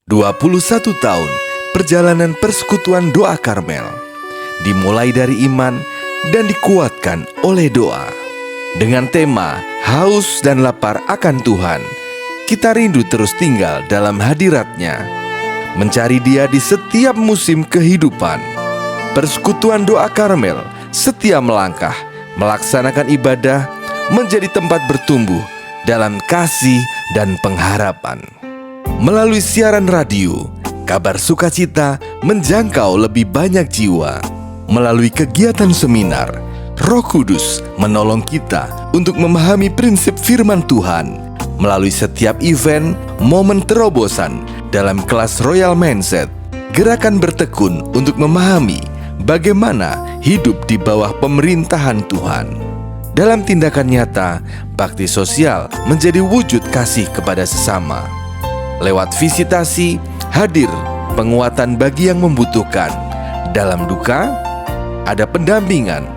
21 tahun perjalanan persekutuan doa Karmel dimulai dari iman dan dikuatkan oleh doa. Dengan tema haus dan lapar akan Tuhan, kita rindu terus tinggal dalam hadirat-Nya, mencari Dia di setiap musim kehidupan. Persekutuan doa Karmel setia melangkah, melaksanakan ibadah, menjadi tempat bertumbuh dalam kasih dan pengharapan. Melalui siaran radio, kabar sukacita menjangkau lebih banyak jiwa. Melalui kegiatan seminar, Roh Kudus menolong kita untuk memahami prinsip firman Tuhan. Melalui setiap event, momen terobosan dalam kelas Royal Mindset, gerakan bertekun untuk memahami bagaimana hidup di bawah pemerintahan Tuhan. Dalam tindakan nyata, bakti sosial menjadi wujud kasih kepada sesama. Lewat visitasi, hadir penguatan bagi yang membutuhkan. Dalam duka, ada pendampingan.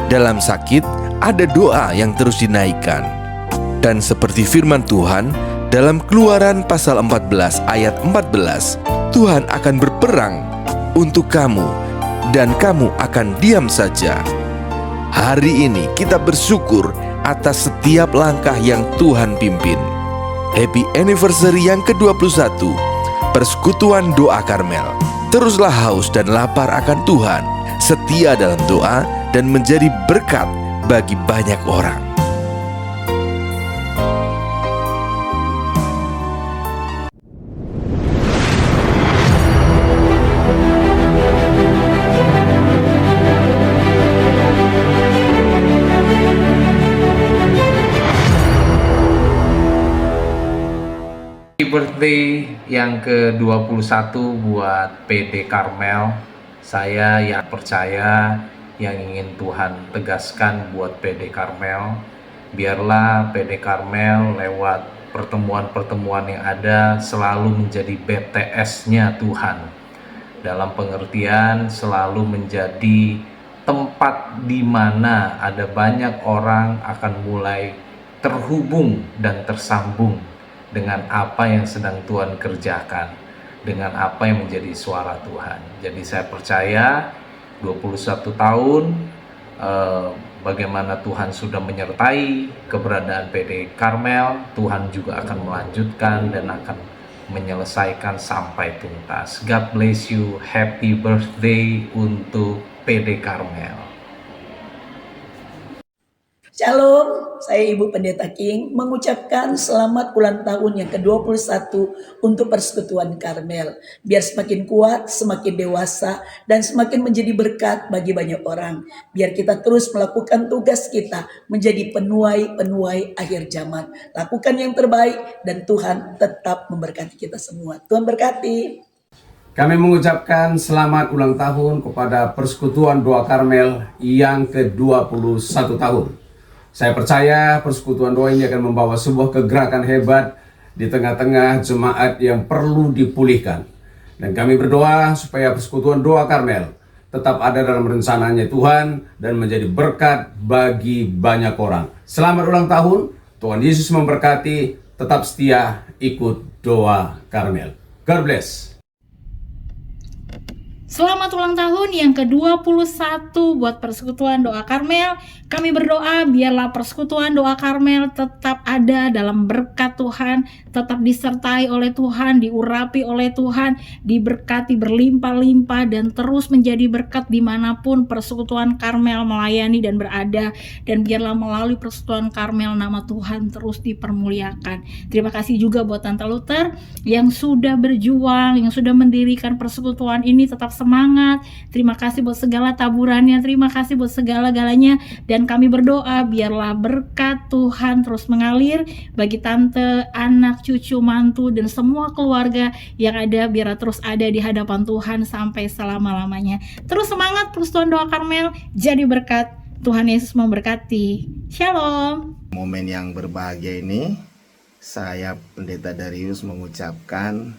Dalam sakit, ada doa yang terus dinaikkan. Dan seperti firman Tuhan, dalam Keluaran pasal 14 ayat 14, Tuhan akan berperang untuk kamu, dan kamu akan diam saja. Hari ini kita bersyukur atas setiap langkah yang Tuhan pimpin. Happy anniversary yang ke-21 Persekutuan Doa Karmel. Teruslah haus dan lapar akan Tuhan, setia dalam doa dan menjadi berkat bagi banyak orang. Birthday yang ke-21 buat PD Karmel. Saya yang percaya, yang ingin Tuhan tegaskan buat PD Karmel, biarlah PD Karmel lewat pertemuan-pertemuan yang ada selalu menjadi BTS-nya Tuhan. Dalam pengertian selalu menjadi tempat di mana ada banyak orang akan mulai terhubung dan tersambung dengan apa yang sedang Tuhan kerjakan, dengan apa yang menjadi suara Tuhan. Jadi saya percaya 21 tahun bagaimana Tuhan sudah menyertai keberadaan PD Karmel, Tuhan juga akan melanjutkan dan akan menyelesaikan sampai tuntas. God bless you, happy birthday untuk PD Karmel. Shalom, saya Ibu Pendeta King mengucapkan selamat ulang tahun yang ke-21 untuk Persekutuan Karmel. Biar semakin kuat, semakin dewasa, dan semakin menjadi berkat bagi banyak orang. Biar kita terus melakukan tugas kita menjadi penuai akhir zaman. Lakukan yang terbaik dan Tuhan tetap memberkati kita semua. Tuhan berkati. Kami mengucapkan selamat ulang tahun kepada Persekutuan Doa Karmel yang ke-21 tahun. Saya percaya persekutuan doa ini akan membawa sebuah kegerakan hebat di tengah-tengah jemaat yang perlu dipulihkan. Dan kami berdoa supaya persekutuan doa Karmel tetap ada dalam rencananya Tuhan dan menjadi berkat bagi banyak orang. Selamat ulang tahun, Tuhan Yesus memberkati, tetap setia ikut doa Karmel. God bless. Selamat ulang tahun yang ke-21 buat Persekutuan Doa Karmel. Kami berdoa biarlah Persekutuan Doa Karmel tetap ada dalam berkat Tuhan, tetap disertai oleh Tuhan, diurapi oleh Tuhan, diberkati berlimpah-limpah dan terus menjadi berkat dimanapun Persekutuan Karmel melayani dan berada. Dan biarlah melalui Persekutuan Karmel nama Tuhan terus dipermuliakan. Terima kasih juga buat Tante Luther yang sudah berjuang, yang sudah mendirikan persekutuan ini, tetap semangat. Terima kasih buat segala taburannya, terima kasih buat segala-galanya, dan kami berdoa biarlah berkat Tuhan terus mengalir bagi tante, anak, cucu, mantu, dan semua keluarga yang ada, biar terus ada di hadapan Tuhan sampai selama-lamanya. Terus semangat Persekutuan Doa Karmel, jadi berkat. Tuhan Yesus memberkati. Shalom. Momen yang berbahagia ini, saya Pendeta Darius mengucapkan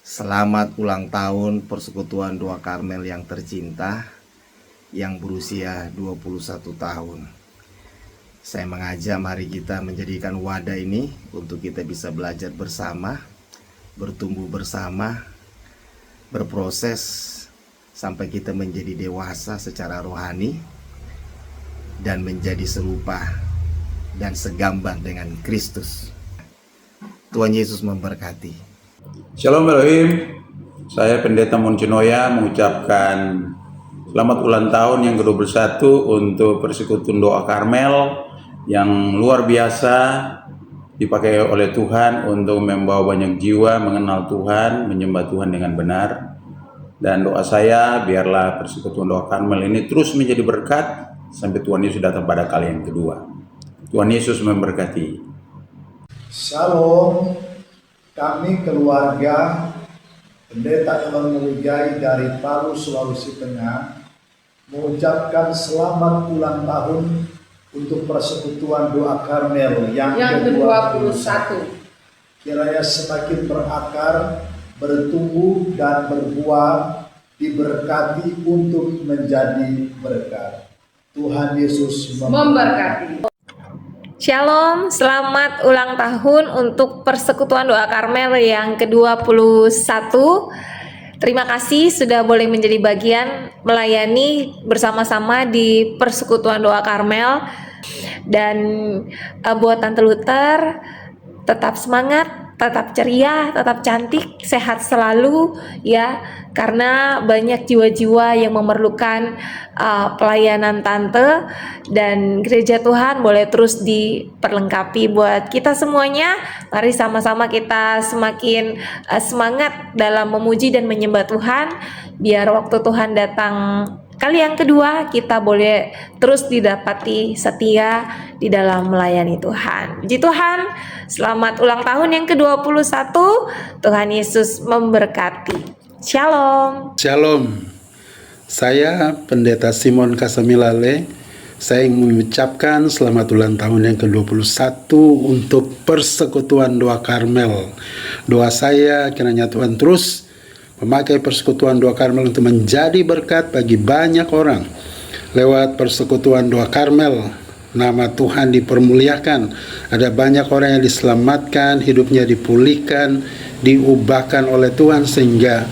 selamat ulang tahun Persekutuan Doa Karmel yang tercinta yang berusia 21 tahun. Saya mengajak mari kita menjadikan wadah ini untuk kita bisa belajar bersama bertumbuh bersama, berproses sampai kita menjadi dewasa secara rohani dan menjadi serupa dan segambar dengan Kristus. Tuhan Yesus memberkati. Shalom Elohim, saya Pendeta Moncinoya mengucapkan selamat ulang tahun yang ke-21 untuk Persekutuan Doa Karmel yang luar biasa dipakai oleh Tuhan untuk membawa banyak jiwa mengenal Tuhan, menyembah Tuhan dengan benar. Dan doa saya biarlah Persekutuan Doa Karmel ini terus menjadi berkat sampai Tuhan Yesus datang pada kali yang kedua. Tuhan Yesus memberkati. Shalom, kami keluarga Pendeta Emmanuel Wijay dari Palu, Sulawesi Tengah mengucapkan selamat ulang tahun untuk Persekutuan Doa Karmel yang ke-21. Kiranya semakin berakar, bertumbuh dan berbuah, diberkati untuk menjadi berkat. Tuhan Yesus memberkati. Shalom, selamat ulang tahun untuk Persekutuan Doa Karmel yang ke-21. Terima kasih sudah boleh menjadi bagian melayani bersama-sama di Persekutuan Doa Karmel. Dan buat Tante Luther, tetap semangat, tetap ceria, tetap cantik, sehat selalu ya, karena banyak jiwa-jiwa yang memerlukan pelayanan Tante, dan gereja Tuhan boleh terus diperlengkapi buat kita semuanya. Mari sama-sama kita semakin semangat dalam memuji dan menyembah Tuhan, biar waktu Tuhan datang kali yang kedua kita boleh terus didapati setia di dalam melayani Tuhan. Puji Tuhan, selamat ulang tahun yang ke-21. Tuhan Yesus memberkati. Shalom. Shalom. Saya Pendeta Simon Kasamilale. Saya ingin mengucapkan selamat ulang tahun yang ke-21 untuk Persekutuan Doa Karmel. Doa saya kiranya Tuhan terus memakai Persekutuan Doa Karmel untuk menjadi berkat bagi banyak orang. Lewat Persekutuan Doa Karmel, nama Tuhan dipermuliakan. Ada banyak orang yang diselamatkan, hidupnya dipulihkan, diubahkan oleh Tuhan sehingga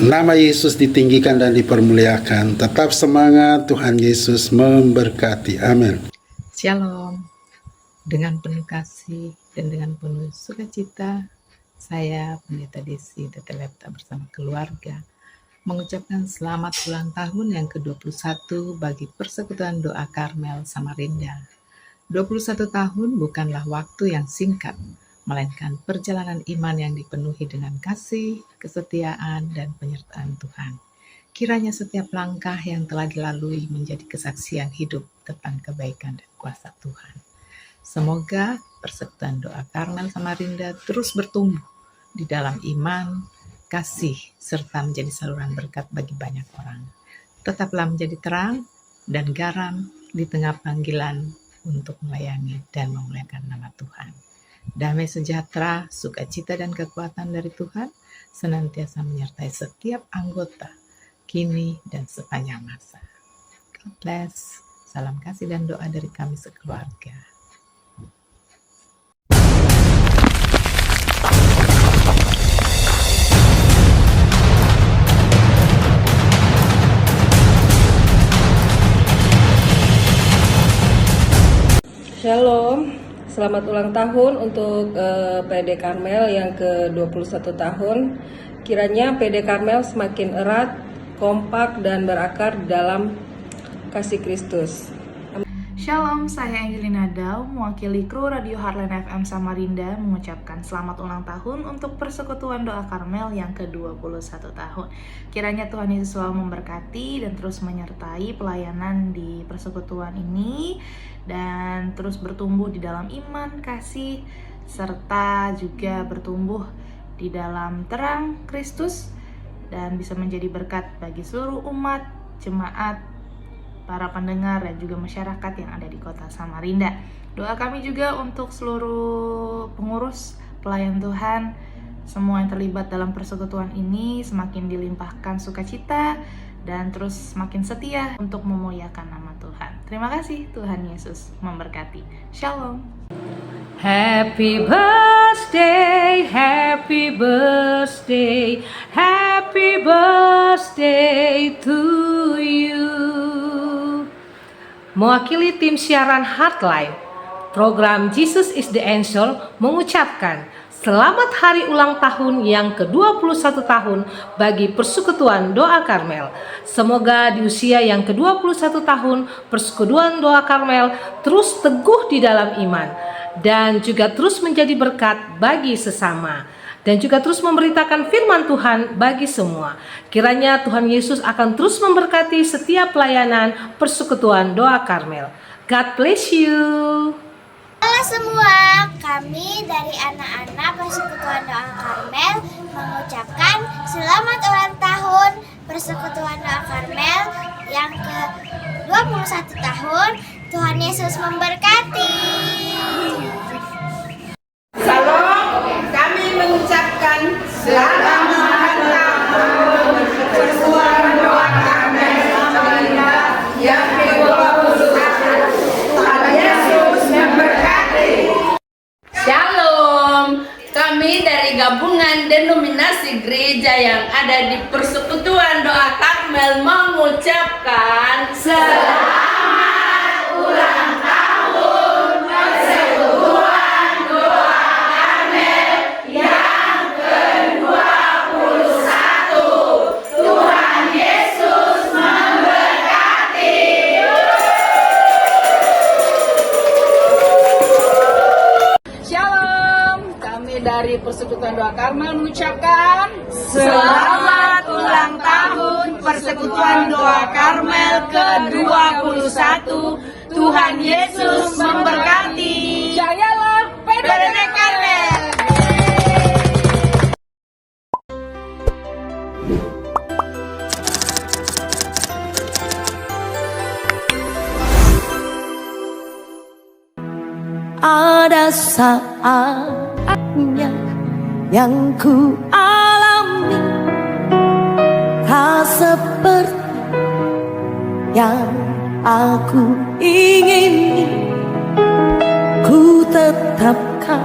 nama Yesus ditinggikan dan dipermuliakan. Tetap semangat, Tuhan Yesus memberkati. Amin. Shalom. Dengan penuh kasih dan dengan penuh sukacita, saya Pendeta Desi Tetelepta bersama keluarga mengucapkan selamat ulang tahun yang ke-21 bagi Persekutuan Doa Karmel Samarinda. 21 tahun bukanlah waktu yang singkat, melainkan perjalanan iman yang dipenuhi dengan kasih, kesetiaan, dan penyertaan Tuhan. Kiranya setiap langkah yang telah dilalui menjadi kesaksian hidup tentang kebaikan dan kuasa Tuhan. Semoga Persekutuan Doa Karmel Samarinda terus bertumbuh di dalam iman, kasih, serta menjadi saluran berkat bagi banyak orang. Tetaplah menjadi terang dan garam di tengah panggilan untuk melayani dan memuliakan nama Tuhan. Damai sejahtera, sukacita, dan kekuatan dari Tuhan senantiasa menyertai setiap anggota, kini dan sepanjang masa. God bless. Salam kasih dan doa dari kami sekeluarga. Shalom, selamat ulang tahun untuk PD Karmel yang ke-21 tahun. Kiranya PD Karmel semakin erat, kompak, dan berakar dalam kasih Kristus. Shalom, saya Angelina Dau, mewakili kru Radio Heartland FM Samarinda mengucapkan selamat ulang tahun untuk Persekutuan Doa Karmel yang ke-21 tahun. Kiranya Tuhan Yesus selalu memberkati dan terus menyertai pelayanan di persekutuan ini, dan terus bertumbuh di dalam iman, kasih, serta juga bertumbuh di dalam terang Kristus, dan bisa menjadi berkat bagi seluruh umat, jemaat, para pendengar, dan juga masyarakat yang ada di kota Samarinda. Doa kami juga untuk seluruh pengurus, pelayan Tuhan, semua yang terlibat dalam persekutuan ini semakin dilimpahkan sukacita dan terus semakin setia untuk memuliakan nama Tuhan. Terima kasih, Tuhan Yesus memberkati. Shalom. Happy birthday birthday, happy birthday, happy birthday to you. Mewakili tim siaran Heartline, program Jesus is the Answer mengucapkan selamat hari ulang tahun yang ke-21 tahun bagi Persekutuan Doa Karmel. Semoga di usia yang ke-21 tahun Persekutuan Doa Karmel terus teguh di dalam iman dan juga terus menjadi berkat bagi sesama dan juga terus memberitakan firman Tuhan bagi semua. Kiranya Tuhan Yesus akan terus memberkati setiap pelayanan Persekutuan Doa Karmel. God bless you. Halo semua, kami dari anak-anak Persekutuan Doa Karmel mengucapkan selamat ulang tahun Persekutuan Doa Karmel yang ke-21 tahun. Tuhan Yesus memberkati. Salam, kami mengucapkan selamat ulang tahun Persekutuan Doa Karmel yang ke-21. Tuhan Yesus memberkati. Shalom, kami dari gabungan denominasi gereja yang ada di Persekutuan Doa Karmel mengucapkan selamat ulang tahun Persekutuan Doa Karmel yang ke-21. Tuhan Yesus memberkati. Shalom, kami dari Persekutuan Doa Karmel mengucapkan Selamat ulang tahun Persekutuan Doa Karmel ke-21. Tuhan Yesus memberkati. Jayalah PDK Karmel. Ada saatnya yang ku alami tak seperti yang aku ingini. Ku tetapkan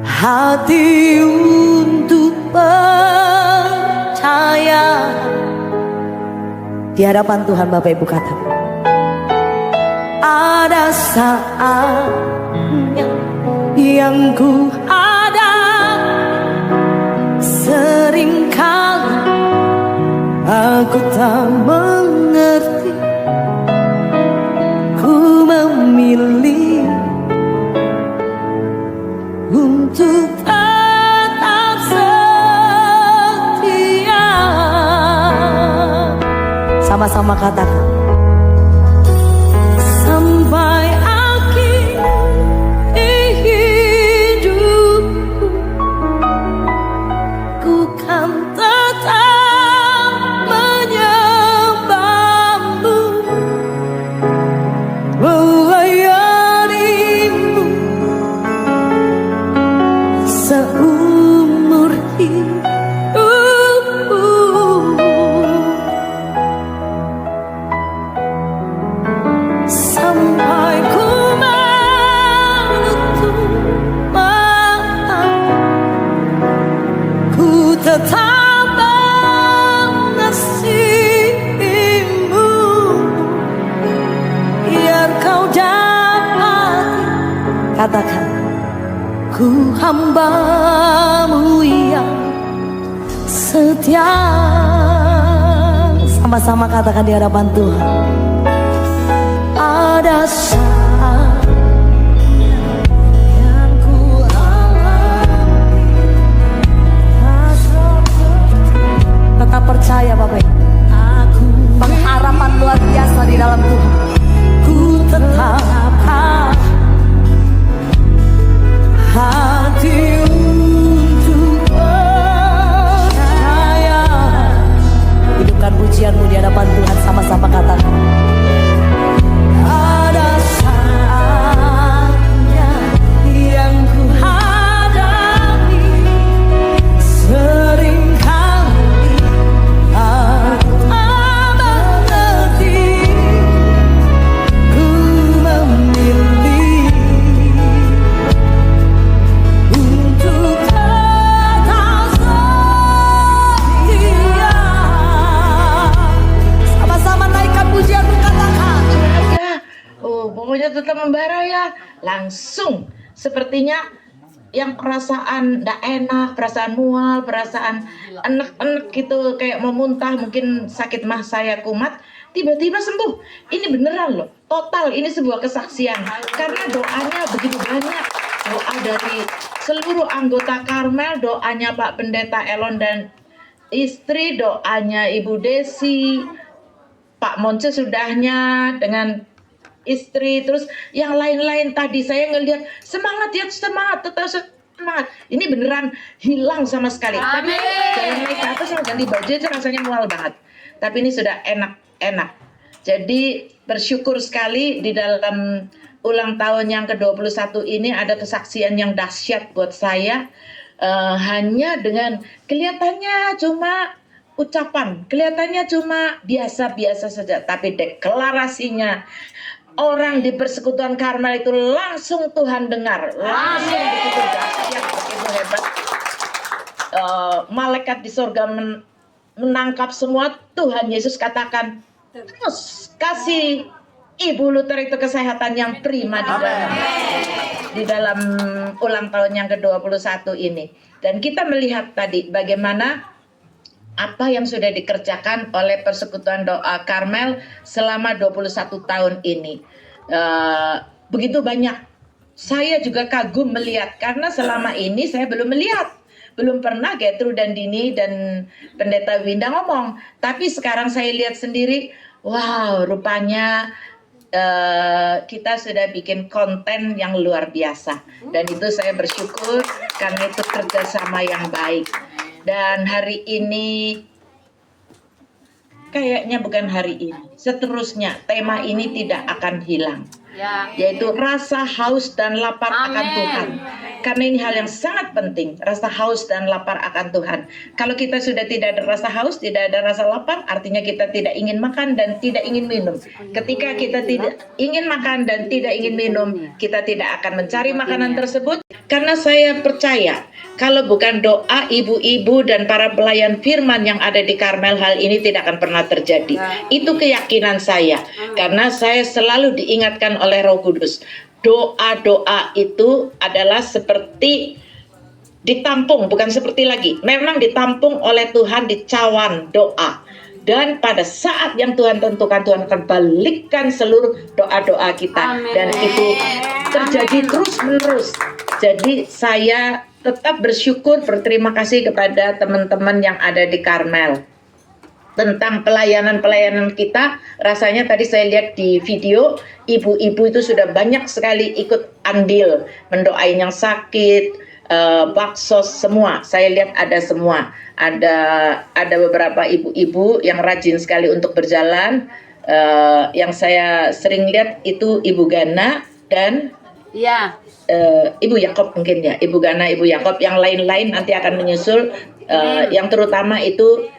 hati untuk percaya di hadapan Tuhan. Bapak Ibu katakan, ada saatnya yang ku ada, seringkali aku tak mengerti. Ku memilih untuk tetap setia. Sama-sama katakan, sampai akhir hidupku, ku kan tetap menyembahmu, melayanimu seumur hidup. Sampai ku menutup mata, ku tetap mengasihimu, biar kau dapati. Katakan, ku hambamu yang setia. Sama-sama katakan di hadapan Tuhan. Ada saat yang ku alami, tetap percaya Bapak. Aku pengharapan luar biasa di dalam Tuhan. Ku tetapkan hati untuk percaya. Hidupkan pujianmu di hadapan Tuhan. Sama-sama katakan, ada saat langsung sepertinya yang perasaan nggak enak, perasaan mual, perasaan enek-enek gitu, kayak mau muntah, mungkin sakit mah saya kumat, tiba-tiba sembuh. Ini beneran loh, total. Ini sebuah kesaksian karena doanya begitu banyak. Doa dari seluruh anggota Karmel, doanya Pak Pendeta Elon dan istri, doanya Ibu Desi, Pak Monce sudahnya dengan istri, terus yang lain-lain tadi saya ngelihat semangat ya, semangat, tetap semangat. Ini beneran hilang sama sekali. Tadi jalan naik ke atas sama ganti baju aja rasanya mual banget. Tapi ini sudah enak-enak. Jadi bersyukur sekali di dalam ulang tahun yang ke-21 ini ada kesaksian yang dahsyat buat saya. Hanya dengan kelihatannya cuma ucapan, kelihatannya cuma biasa-biasa saja, tapi deklarasinya orang di persekutuan Karmel itu langsung Tuhan dengar, langsung begitu dahsyat, begitu hebat. Malaikat di sorga menangkap semua. Tuhan Yesus katakan, terus kasih Ibu Luther itu kesehatan yang prima di dalam ulang tahun yang ke-21 ini. Dan kita melihat tadi bagaimana apa yang sudah dikerjakan oleh Persekutuan Doa Karmel selama 21 tahun ini. Begitu banyak. Saya juga kagum melihat karena selama ini saya belum melihat. Belum pernah Getru dan Dini dan Pendeta Winda ngomong. Tapi sekarang saya lihat sendiri, wow, rupanya kita sudah bikin konten yang luar biasa. Dan itu saya bersyukur karena itu kerjasama yang baik. Dan hari ini, kayaknya bukan hari ini, seterusnya tema ini tidak akan hilang. Yaitu rasa haus dan lapar akan Tuhan. Karena ini hal yang sangat penting, rasa haus dan lapar akan Tuhan. Kalau kita sudah tidak ada rasa haus, tidak ada rasa lapar, artinya kita tidak ingin makan dan tidak ingin minum. Ketika kita tidak ingin makan dan tidak ingin minum, kita tidak akan mencari makanan tersebut. Karena saya percaya, kalau bukan doa ibu-ibu dan para pelayan firman yang ada di Karmel, hal ini tidak akan pernah terjadi. Itu keyakinan saya, karena saya selalu diingatkan oleh Roh Kudus. Doa-doa itu adalah seperti ditampung, bukan seperti lagi. Memang ditampung oleh Tuhan di cawan doa. Dan pada saat yang Tuhan tentukan, Tuhan akan balikkan seluruh doa-doa kita. Dan itu terjadi terus-menerus. Jadi saya tetap bersyukur, berterima kasih kepada teman-teman yang ada di Karmel. Tentang pelayanan-pelayanan kita, rasanya tadi saya lihat di video, ibu-ibu itu sudah banyak sekali ikut andil, mendoain yang sakit, baksos, semua. Saya lihat ada semua. Ada beberapa ibu-ibu yang rajin sekali untuk berjalan. Yang saya sering lihat itu Ibu Gana dan Ibu Yakob mungkin ya. Ibu Gana, Ibu Yakob, yang lain-lain nanti akan menyusul. Yang terutama itu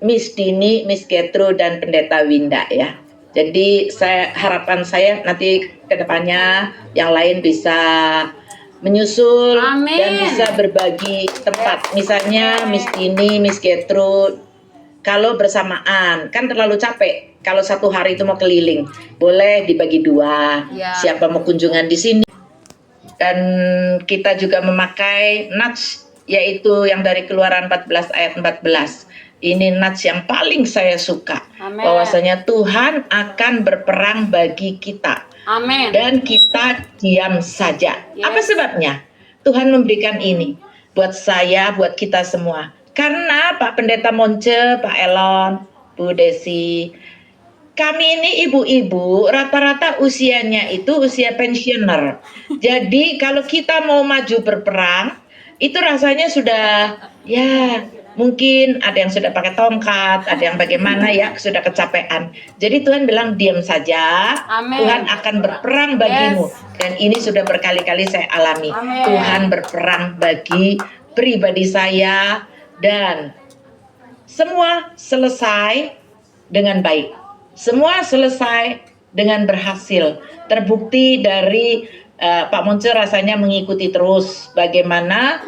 Miss Dini, Miss Getru, dan Pendeta Winda ya. Jadi harapan saya nanti ke depannya yang lain bisa menyusul dan bisa berbagi tempat. Misalnya Miss Dini, Miss Getru, kalau bersamaan kan terlalu capek. Kalau satu hari itu mau keliling, boleh dibagi dua. Siapa mau kunjungan di sini. Dan kita juga memakai nats, yaitu yang dari Keluaran 14 ayat 14. Ini nats yang paling saya suka. Bahwasanya Tuhan akan berperang bagi kita. Dan kita diam saja. Apa sebabnya? Tuhan memberikan ini buat saya, buat kita semua. Karena Pak Pendeta Monce, Pak Elon, Bu Desi, kami ini ibu-ibu rata-rata usianya itu usia pensiuner. Jadi kalau kita mau maju berperang, itu rasanya sudah ya mungkin ada yang sudah pakai tongkat, ada yang bagaimana ya, sudah kecapean. Jadi Tuhan bilang diam saja, Tuhan akan berperang bagimu. Dan ini sudah berkali-kali saya alami. Tuhan berperang bagi pribadi saya dan semua selesai dengan baik. Semua selesai dengan berhasil. Terbukti dari Pak Monce rasanya mengikuti terus bagaimana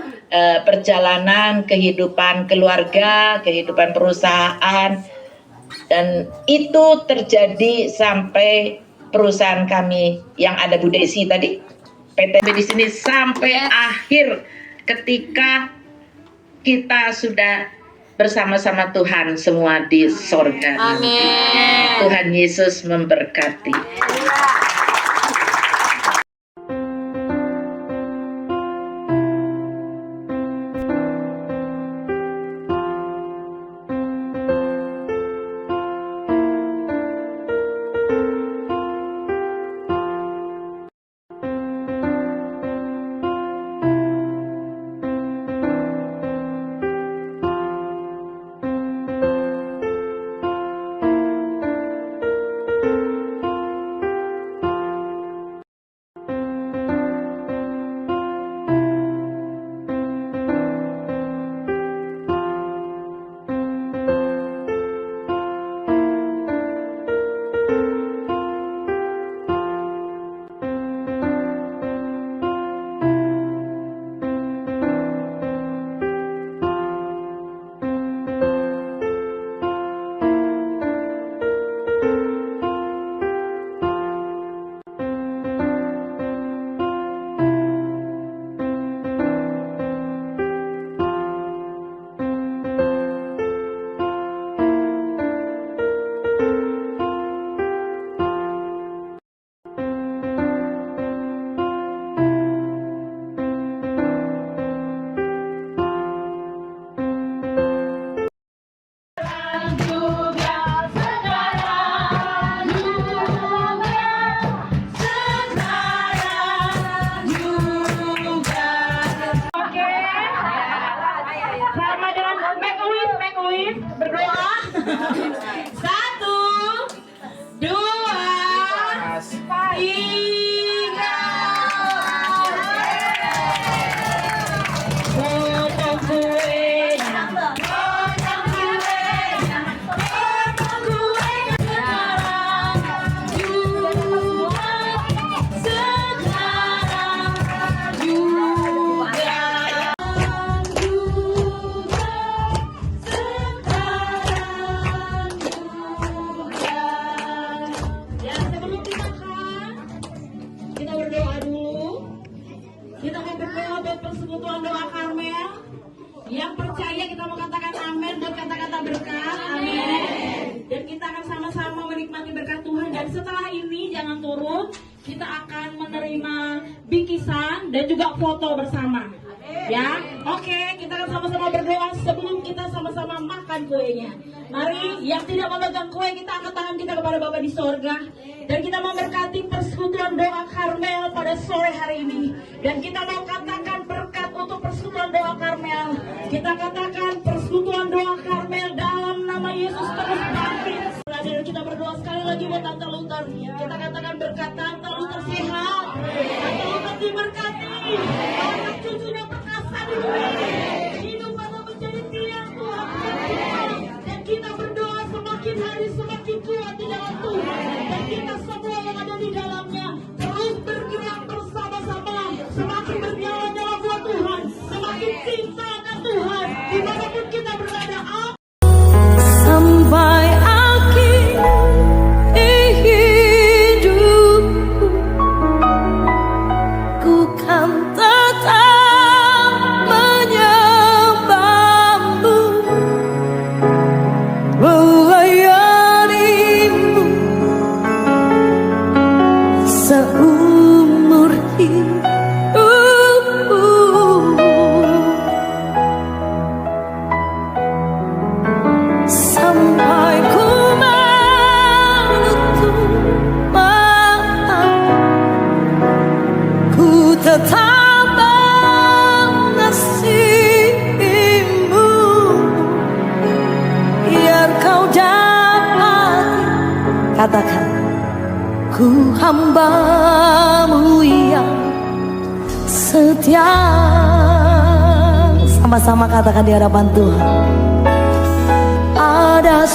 perjalanan kehidupan keluarga, kehidupan perusahaan, dan itu terjadi sampai perusahaan kami yang ada Bu Desi tadi, PTB di sini sampai akhir ketika kita sudah bersama-sama Tuhan semua di sorga. Amin. Tuhan Yesus memberkati. Berdoa. 1, 2, 3. Potong kuenya. Potong kuenya. Potong kuenya sekarang. Juga sekarang. Kita berdoa dulu. Kita mau berdoa buat persekutuan doa Karmel. Yang percaya kita mau katakan amin buat kata-kata berkat. Amin. Dan kita akan sama-sama menikmati berkat Tuhan. Dan setelah ini jangan turun. Kita akan menerima bingkisan dan juga foto bersama. Ya, oke, kita akan sama-sama berdoa sebelum kita sama-sama makan kuenya. Mari, yang tidak memegang kue, kita angkat tangan kita kepada Bapa di sorga. Dan kita memberkati persekutuan doa Karmel pada sore hari ini. Dan kita mau katakan berkat untuk persekutuan doa Karmel. Kita katakan persekutuan doa Karmel dalam nama Yesus terus bangkit. Dan kita berdoa sekali lagi buat Tante Luther. Kita katakan berkat Tante Luther sehat. Tante Luther diberkati. Anak cucunya perkasa di dunia. Hidup atau menjadi tiang Tuhan. Dan kita berdoa semakin hari semakin kuat di dalam Tuhan. Dan kita semua yang ada di dalamnya terus bergerak bersama-sama. Semakin berjalan-jalan buat Tuhan. Semakin cinta akan Tuhan. Dimanapun kita berada. Sampai akhir hidupku, ku kan tetap menyembahmu, melayanimu seumur hidupku. Sampai ku menutup mata, ku tetap mengasihimu, biar kau dapat katakan, ku hambamu yang setia. Sama-sama katakan di hadapan Tuhan. Ada